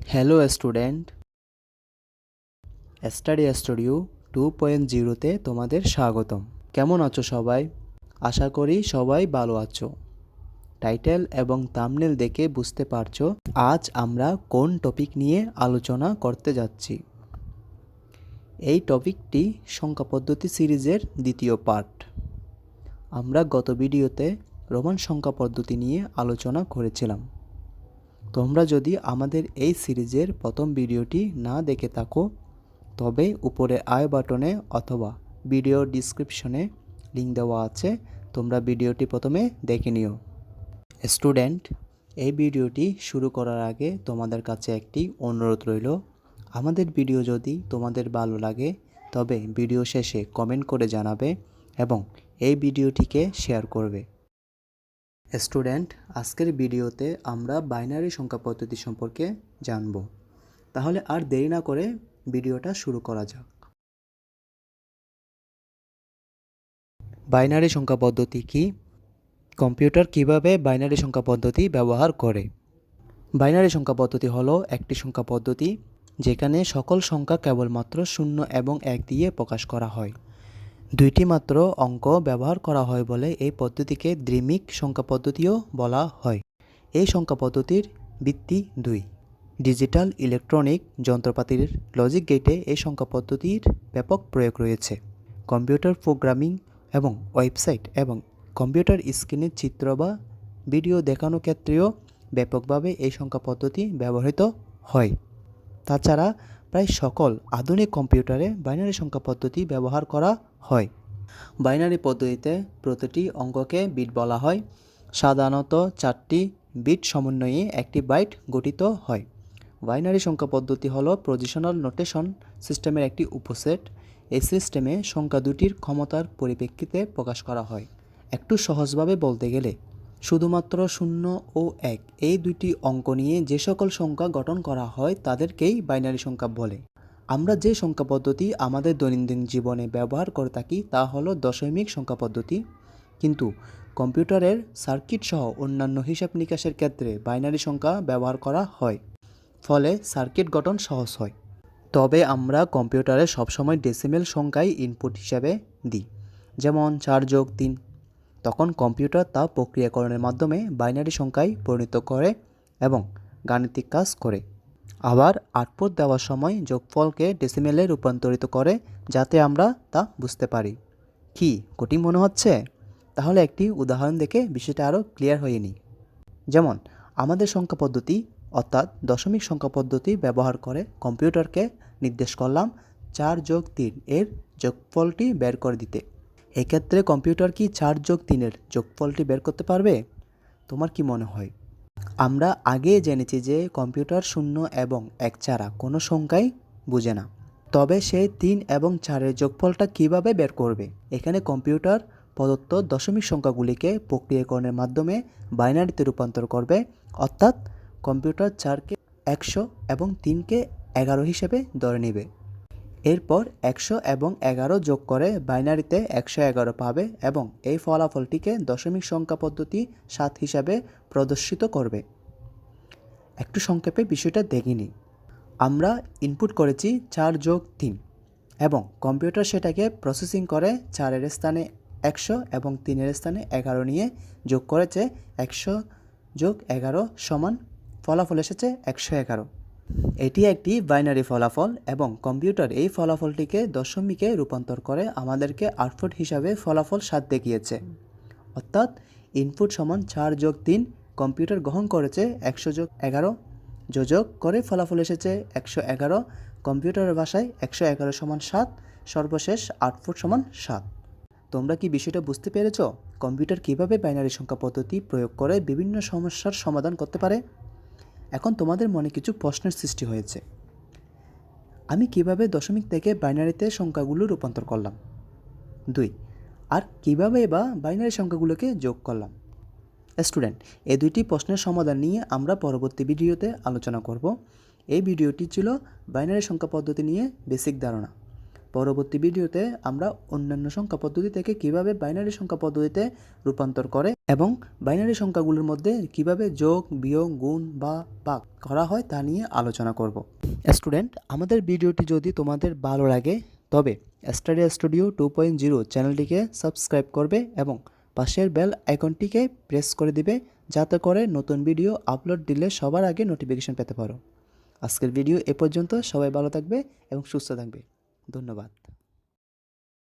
Hello student, study studio 2.0-তে তোমাদের স্বাগতম। কেমন আছো সবাই? আশা করি সবাই ভালো আছো। টাইটেল এবং থাম্বনেল দেখে বুঝতে পারছো আজ আমরা কোন টপিক নিয়ে আলোচনা করতে যাচ্ছি। এই টপিকটি সংখ্যা পদ্ধতি সিরিজের দ্বিতীয় পার্ট। আমরা গত ভিডিওতে রোমান সংখ্যা পদ্ধতি নিয়ে আলোচনা করেছিলাম। তোমরা যদি আমাদের এই সিরিজের প্রথম ভিডিওটি না দেখে থাকো তবে উপরে আই বাটনে অথবা ভিডিও ডিসক্রিপশনে লিঙ্ক দেওয়া আছে, তোমরা ভিডিওটি প্রথমে দেখে নিও। স্টুডেন্ট, এই ভিডিওটি শুরু করার আগে তোমাদের কাছে একটি অনুরোধ রইল। আমাদের ভিডিও যদি তোমাদের ভালো লাগে তবে ভিডিও শেষে কমেন্ট করে জানাবে এবং এই ভিডিওটিকে শেয়ার করবে। স্টুডেন্ট, আজকের ভিডিওতে আমরা বাইনারি সংখ্যা পদ্ধতি সম্পর্কে জানব। তাহলে আর দেরি না করে ভিডিওটা শুরু করা যাক। বাইনারি সংখ্যা পদ্ধতি কি? কম্পিউটার কিভাবে বাইনারি সংখ্যা পদ্ধতি ব্যবহার করে? বাইনারি সংখ্যা পদ্ধতি হলো একটি সংখ্যা পদ্ধতি যেখানে সকল সংখ্যা কেবলমাত্র 0 এবং 1 দিয়ে প্রকাশ করা হয়। দুইটি মাত্র অঙ্ক ব্যবহার করা হয় বলে এই পদ্ধতিকে দ্বিমিক সংখ্যা পদ্ধতিও বলা হয়। এই সংখ্যা পদ্ধতির ভিত্তি 2। ডিজিটাল ইলেকট্রনিক যন্ত্রপাতির লজিক গেটে এই সংখ্যা পদ্ধতির ব্যাপক প্রয়োগ রয়েছে। কম্পিউটার প্রোগ্রামিং এবং ওয়েবসাইট এবং কম্পিউটার স্ক্রিনে চিত্র বা ভিডিও দেখানোর ক্ষেত্রেও ব্যাপকভাবে এই সংখ্যা পদ্ধতি ব্যবহৃত হয়। তাছাড়া প্রায় সকল আধুনিক কম্পিউটারে বাইনারি সংখ্যা পদ্ধতি ব্যবহার করা হয়। বাইনারি পদ্ধতিতে প্রতিটি অঙ্ককে বিট বলা হয়। সাধারণত 4টি বিট সমন্বয়ে একটি বাইট গঠিত হয়। বাইনারি সংখ্যা পদ্ধতি হলো পজিশনাল নোটেশন সিস্টেমের একটি উপসেট। এই সিস্টেমে সংখ্যা দুটির ক্ষমতার পরিপ্রেক্ষিতে প্রকাশ করা হয়। একটু সহজভাবে বলতে গেলে শুধুমাত্র 0 ও 1 এই দুইটি অঙ্ক নিয়ে যে সকল সংখ্যা গঠন করা হয় তাদেরকেই বাইনারি সংখ্যা বলে। আমরা যে সংখ্যা পদ্ধতি আমাদের দৈনন্দিন জীবনে ব্যবহার করে থাকি তা হলো দশমিক সংখ্যা পদ্ধতি, কিন্তু কম্পিউটারের সার্কিট সহ অন্যান্য হিসাব নিকাশের ক্ষেত্রে বাইনারি সংখ্যা ব্যবহার করা হয়, ফলে সার্কিট গঠন সহজ হয়। তবে আমরা কম্পিউটারে সবসময় ডেসিমেল সংখ্যাই ইনপুট হিসাবে দিই, যেমন 4+3। তখন কম্পিউটার তা প্রক্রিয়াকরণের মাধ্যমে বাইনারি সংখ্যায় পরিণত করে এবং গাণিতিক কাজ করে। আবার আউটপুট দেওয়ার সময় যোগফলকে ডেসিমেলে রূপান্তরিত করে যাতে আমরা তা বুঝতে পারি। কি কঠিন মনে হচ্ছে? তাহলে একটি উদাহরণ দেখে বিষয়টা আরও ক্লিয়ার হয়ে নিই। যেমন আমাদের সংখ্যা পদ্ধতি অর্থাৎ দশমিক সংখ্যা পদ্ধতি ব্যবহার করে কম্পিউটারকে নির্দেশ করলাম 4+3 এর যোগফলটি বের করে দিতে। এক্ষেত্রে কম্পিউটার কি 4+3 এর যোগফলটি বের করতে পারবে? তোমার কি মনে হয়? আমরা আগে জেনেছি যে কম্পিউটার 0 এবং 1 ছাড়া কোনো সংখ্যাই বুঝে না। তবে সে 3 এবং 4-এর যোগফলটা কিভাবে বের করবে? এখানে কম্পিউটার প্রদত্ত দশমিক সংখ্যাগুলিকে প্রক্রিয়াকরণের মাধ্যমে বাইনারিতে রূপান্তর করবে, অর্থাৎ কম্পিউটার 4কে 100 এবং 3কে 11 হিসেবে ধরে নেবে। এরপর 100 এবং 11 যোগ করে বাইনারিতে 111 পাবে এবং এই ফলাফলটিকে দশমিক সংখ্যা পদ্ধতি 7 হিসাবে প্রদর্শিত করবে। একটু সংক্ষেপে বিষয়টা দেখে নিই। আমরা ইনপুট করেছি 4+3 এবং কম্পিউটার সেটাকে প্রসেসিং করে 4-এর স্থানে 100 এবং 3-এর স্থানে 11 নিয়ে যোগ করেছে। 100+11 সমান ফলাফল এসেছে 111। এটি একটি বাইনারি ফলাফল এবং কম্পিউটার এই ফলাফলটিকে দশমিকে রূপান্তর করে আমাদেরকে আউটপুট হিসাবে ফলাফল 7 দেখিয়েছে। অর্থাৎ ইনপুট সমান 4+3, কম্পিউটার গ্রহণ করেছে 100+11, যোগ করে ফলাফল এসেছে 111। কম্পিউটারের ভাষায় 111 সমান 7, সর্বশেষ আউটপুট সমান 7। তোমরা কি বিষয়টা বুঝতে পেরেছ? কম্পিউটার কিভাবে বাইনারি সংখ্যা পদ্ধতি প্রয়োগ করে বিভিন্ন সমস্যার সমাধান করতে পারে? এখন তোমাদের মনে কিছু প্রশ্নের সৃষ্টি হয়েছে। আমি কিভাবে দশমিক থেকে বাইনারিতে সংখ্যাগুলো রূপান্তর করলাম? 2, আর কিভাবে বা বাইনারি সংখ্যাগুলোকে যোগ করলাম? স্টুডেন্ট, এই দুইটি প্রশ্নের সমাধান নিয়ে আমরা পরবর্তী ভিডিওতে আলোচনা করব। এই ভিডিওটি ছিল বাইনারি সংখ্যা পদ্ধতি নিয়ে বেসিক ধারণা। পরবর্তী ভিডিওতে আমরা অন্যান্য সংখ্যা পদ্ধতি থেকে কিভাবে বাইনারি সংখ্যা পদ্ধতিতে রূপান্তর করে এবং বাইনারি সংখ্যাগুলোর মধ্যে কিভাবে যোগ, বিয়োগ, গুণ বা ভাগ করা হয় তা নিয়ে আলোচনা করব। স্টুডেন্ট, আমাদের ভিডিওটি যদি তোমাদের ভালো লাগে তবে স্টাডি স্টুডিও 2.0 চ্যানেলটিকে সাবস্ক্রাইব করবে এবং পাশের বেল আইকনটিকে প্রেস করে দিবে, যাতে করে নতুন ভিডিও আপলোড দিলে সবার আগে নোটিফিকেশন পেতে পারো। আজকের ভিডিও এ পর্যন্ত। সবাই ভালো থাকবে এবং সুস্থ থাকবে। ধন্যবাদ।